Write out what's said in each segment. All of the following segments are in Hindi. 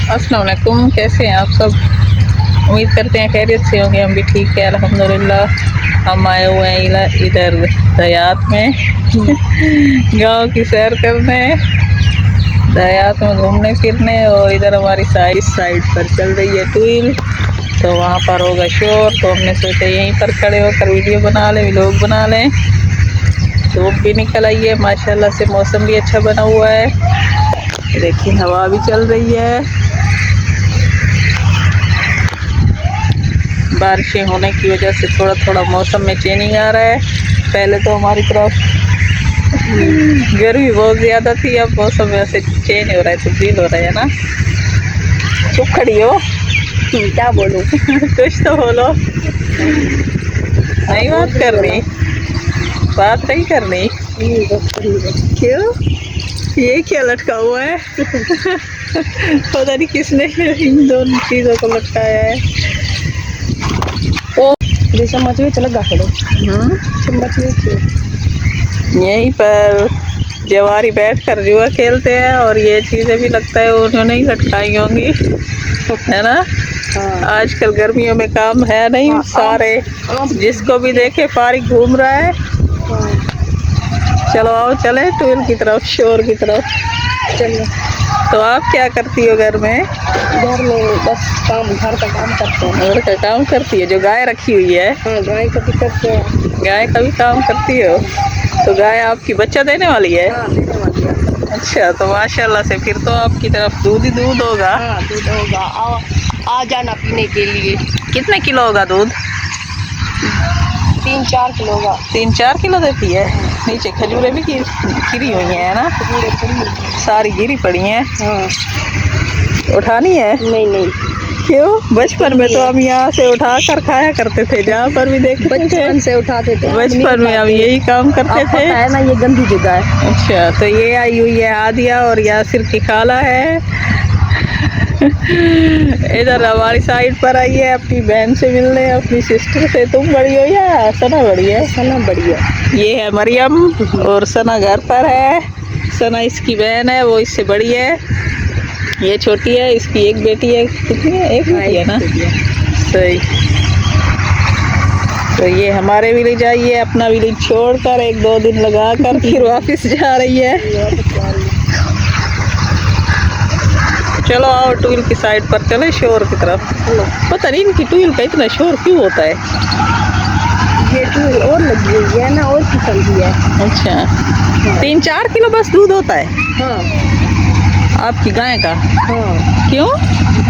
अस्सलाम वालेकुम, कैसे हैं आप सब। उम्मीद करते हैं खैरियत से होंगे। हम भी ठीक है अल्हम्दुलिल्लाह। हम आए हुए हैं इधर दयात में गांव की सैर करने, दयात में घूमने फिरने। और इधर हमारी साइड पर चल रही है ट्यूल, तो वहाँ पर होगा शोर, तो हमने सोचा यहीं पर खड़े होकर वीडियो बना लें, व्लॉग बना लें। धूप भी निकल आई है माशाल्लाह से, मौसम भी अच्छा बना हुआ है। देखिए हवा भी चल रही है। बारिशें होने की वजह से थोड़ा थोड़ा मौसम में चेंजिंग आ रहा है। पहले तो हमारी तरफ गर्मी बहुत ज़्यादा थी, अब मौसम में से चेंज हो रहा है, तब्दील हो रहा है ना। चुप खड़ी हो, क्या बोलूं कुछ तो बोलो। नहीं बात करनी, बात नहीं करनी। क्यों, ये क्या लटका हुआ है पता नहीं किसने इन दोनों चीज़ों को लटकाया है। ओ चम्मच में चला खड़ो, चम्मच में यहीं पर जवारी बैठ कर जुआ खेलते हैं, और ये चीज़ें भी लगता है उन्होंने ही लटकाई होंगी, है ना। हाँ। आजकल गर्मियों में काम है नहीं। हाँ, सारे जिसको भी देखे फारिग घूम रहा है। हाँ। चलो आओ चले ट्यूल की तरफ, शोर की तरफ चलो। तो आप क्या करती हो घर में? घर में बस काम, घर का काम करते हैं। घर का काम करती है। जो गाय रखी हुई है? हाँ, गाय का भी करते हैं। गाय का भी काम करती हो? तो गाय आपकी बच्चा देने वाली है? हाँ, देने वाली है। अच्छा, तो माशाल्लाह से फिर तो आपकी तरफ दूध ही दूध होगा। हाँ, दूध होगा। आ जाना पीने के लिए। कितने किलो होगा दूध? 3-4 किलो होगा। 3-4 किलो देती है। नीचे खजूरें भी गिरी हुई हैं ना? सारी गिरी पड़ी हैं। हाँ। उठानी है? नहीं नहीं। क्यों? बचपन में तो हम यहाँ से उठा कर खाया करते थे, जहाँ पर भी देखते थे बचपन से उठाते थे। बचपन में हम यही काम करते थे। है ना, ये गंदी जगह है। अच्छा, तो ये आई हुई है आदिया और यासिर की खाला है इधर हमारी साइड पर आई है अपनी बहन से मिलने, अपनी सिस्टर से। तुम बड़ी हो या सना बड़ी है? सना बड़ी है। ये है मरियम, और सना घर पर है। सना इसकी बहन है, वो इससे बड़ी है। ये छोटी है, इसकी एक बेटी है। कितनी है? एक बेटी है ना। सही। तो ये हमारे विलेज आई है, अपना विलेज छोड़कर 1-2 दिन लगा कर फिर वापस जा रही है। चलो आओ ट्यूल की साइड पर चले, शोर की तरफ। पता नहीं इनकी ट्यूल का इतना शोर क्यों होता है। ये ट्यूल और लगी हुई है ना, और किस्म की है। अच्छा। हाँ। 3-4 किलो बस दूध होता है? हाँ। आपकी गाय का? हाँ। क्यों?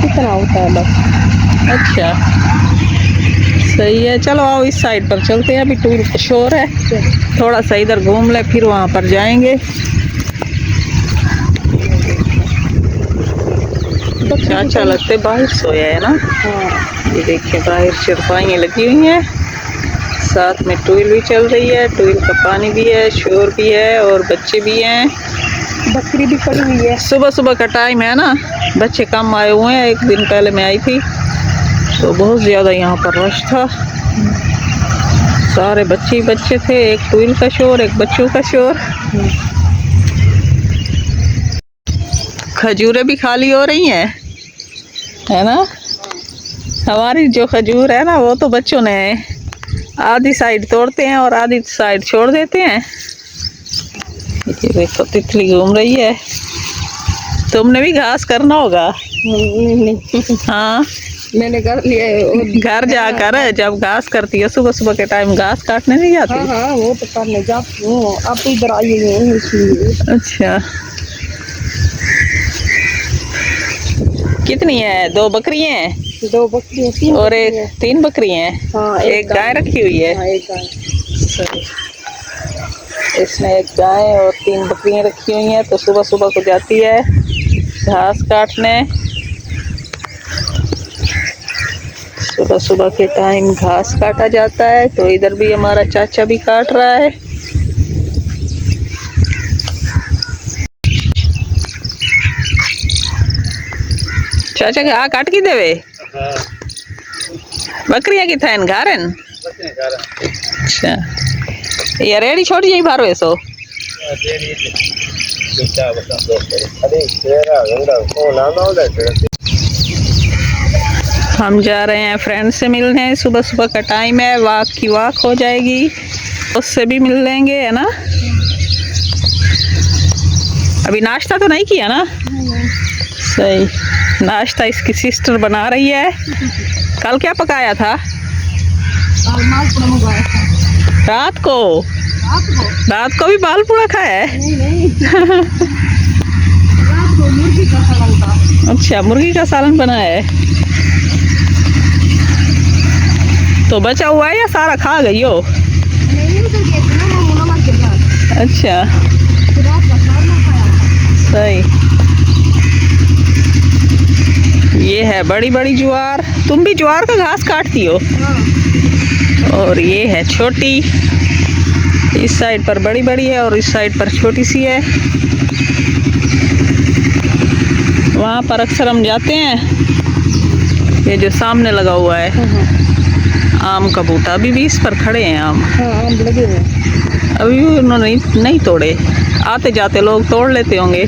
कितना होता है बस। अच्छा, सही है। चलो आओ इस साइड पर चलते हैं, अभी ट्यूल का शोर है, थोड़ा सा इधर घूम ले, फिर वहाँ पर जाएंगे। अच्छा लगता है, बाहर सोया है ना। हाँ। ये देखिए बाहर चरपाइयाँ लगी हुई हैं, साथ में ट्यूल भी चल रही है, ट्यूल का पानी भी है, शोर भी है, और बच्चे भी हैं। बकरी भी पड़ी हुई है। सुबह सुबह का टाइम है ना, बच्चे कम आए हुए हैं। 1 दिन पहले मैं आई थी तो बहुत ज़्यादा यहाँ पर रश था, सारे बच्चे ही बच्चे थे। एक ट्यूल का शोर, एक बच्चों का शोर। खजूरें भी खाली हो रही हैं, है ना। हमारी जो खजूर है ना, वो तो बच्चों ने आधी साइड तोड़ते हैं और आधी साइड छोड़ देते हैं। ये देखो तितली घूम रही है। तुमने भी घास करना होगा। नहीं। हाँ, मैंने कर लिया है। घर जाकर जब घास करती है सुबह सुबह के टाइम, घास काटने नहीं जाती? हाँ हाँ, वो तो करने जाती हूँ। अब तो इधर आई हूँ इसलिए। अच्छा, कितनी है? 2 बकरियां हैं? 2 बकरियां और 3 बकरियां हैं। हाँ, एक गाय रखी हुई है। हाँ, एक गाय। सही। इसने एक गाय और 3 बकरियां रखी हुई हैं, तो सुबह सुबह को जाती है घास काटने। सुबह सुबह के टाइम घास काटा जाता है, तो इधर भी हमारा चाचा भी काट रहा है। चाचा घा काट की देवे? बकरियां की थान घारन। अच्छा, ये रेडी छोड़ यही बाहर वैसो। हम जा रहे हैं फ्रेंड से मिलने। सुबह सुबह का टाइम है, वॉक की वॉक हो जाएगी, उससे भी मिल लेंगे, है ना। अभी नाश्ता तो नहीं किया ना? सही, नाश्ता इसकी सिस्टर बना रही है। कल क्या पकाया था? रात को भी मालपुड़ा खाया है? नहीं। रात को मुर्गी का सालन था। अच्छा, मुर्गी का सालन बनाया है। तो बचा हुआ है या सारा खा गई हो? अच्छा, सही। ये है बड़ी बड़ी ज्वार। तुम भी ज्वार का घास काटती हो? और ये है छोटी। इस साइड पर बड़ी बड़ी है और इस साइड पर छोटी सी है। वहाँ पर अक्सर हम जाते हैं। ये जो सामने लगा हुआ है आम का बूटा, अभी भी इस पर खड़े हैं आम। आम लगे हुए, अभी भी उन्होंने नहीं तोड़े। आते जाते लोग तोड़ लेते होंगे।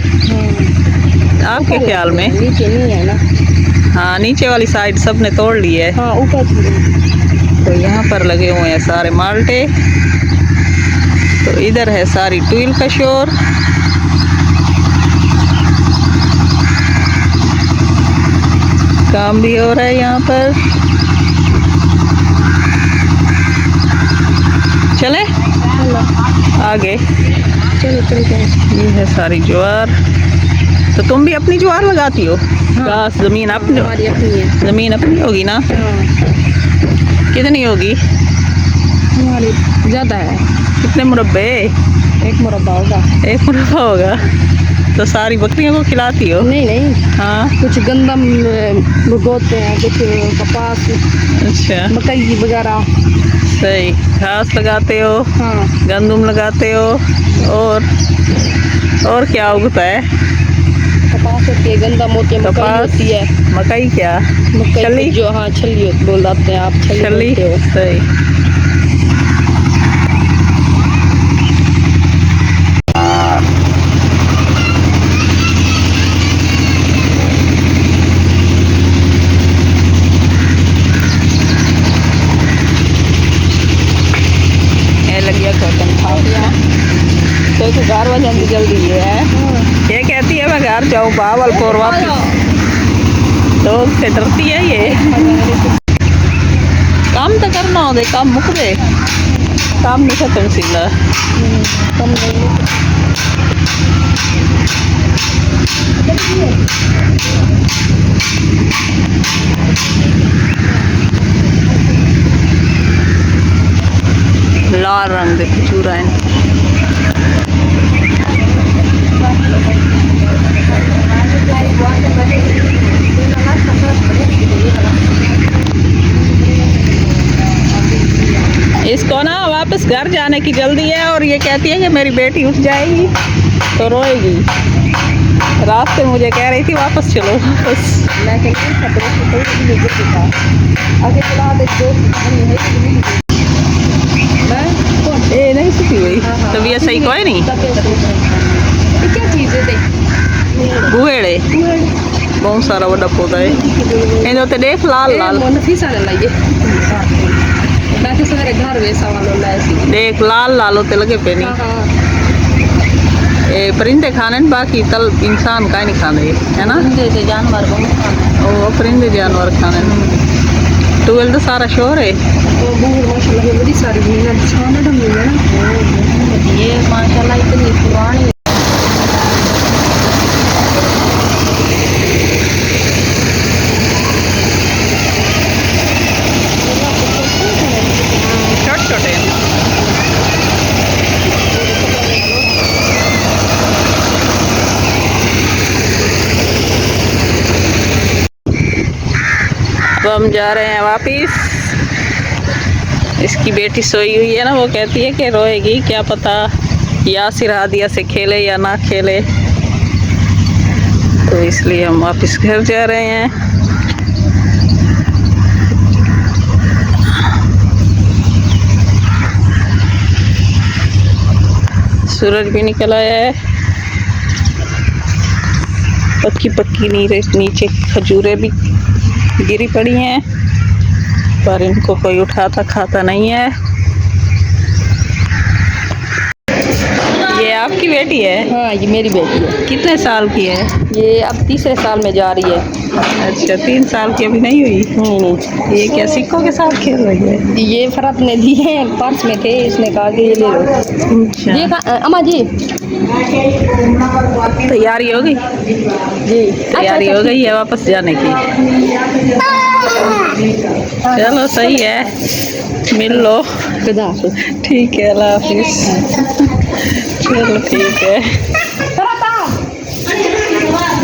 आपके ख्याल में? नीचे नहीं है ना? हाँ, नीचे वाली साइड सबने तोड़ ली है। हाँ, ऊपर तो यहाँ पर लगे हुए हैं सारे माल्टे। तो इधर है सारी ट्यूल का शोर। काम भी हो रहा है यहाँ पर। चले आगे, चलो। ये है सारी ज्वार। तो तुम भी अपनी ज्वार लगाती हो? हाँ। जमीन अपनी? हमारी अपनी है। जमीन अपनी होगी ना? हाँ। कितनी होगी? हमारी ज़्यादा है। कितने मुरब्बे? एक मुरब्बा होगा। एक मुरब्बा होगा। तो सारी बकरियों को खिलाती हो? नहीं। हाँ, कुछ गंदम बोते हैं, कुछ कपास, अच्छा, मकई वगैरह। सही, घास लगाते हो? हाँ। गंदम लगाते हो? और क्या उगता है? कपास होती है, गंदम होती है, मकई होती है। मकई क्या? मकई जो, हाँ, छली बोलाते हैं आप, छली। सही। तो घर वजन जल्दी है। ये कहती है मैं घर जाऊँ भावलपुर वापस, तो से डरती है ये। काम तो करना हो दे, काम मुक दे, काम नहीं खत्म सीला। लाल रंग दे खजूर है। इसको ना वापस घर जाने की जल्दी है और ये कहती है कि मेरी बेटी उठ जाएगी तो रोएगी। रास्ते मुझे कह रही थी वापस चलो वापस। मैं नहीं सीखी हुई तबीयत सही कोई नहीं। क्या चीज़ है? गुहेड़े बहुत सारा बड़ा पौधा है। इन तो देख लाल लाल देख लाल लाल होते लगे पे नहीं। परिंदे खाने बाकी तल इंसान का नहीं खाने, है ना? जानवर ओ परिंदे जानवर खाने। ट्यूबवेल तो सारा शोर है। बड़ी सारी ये माशाल्लाह इतनी पुरानी। तो हम जा रहे हैं वापिस। इसकी बेटी सोई हुई है ना, वो कहती है कि रोएगी, क्या पता यासिर हादिया से खेले या ना खेले, तो इसलिए हम वापिस घर जा रहे हैं। सूरज भी निकल आया है। पक्की पक्की नीचे खजूरें भी गिरी पड़ी हैं, पर इनको कोई उठाता खाता नहीं है। ये आपकी बेटी है? हाँ, ये मेरी बेटी है। कितने साल की है? ये अब तीसरे साल में जा रही है। अच्छा, 3 साल की अभी नहीं हुई? नहीं। ये क्या सिक्कों के साथ खेल रही है? ये फरत ने दिए, पर्स में थे, इसने कहा कि ये ले लो। अच्छा, ये अम्मा जी तैयारी हो गई? जी, तैयारी हो गई है वापस जाने की? चलो सही है, मिल लो। खुदा ठीक है, अल्लाह हाफिज। चलो ठीक है।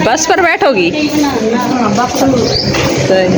बस पर बैठोगी? बस सही।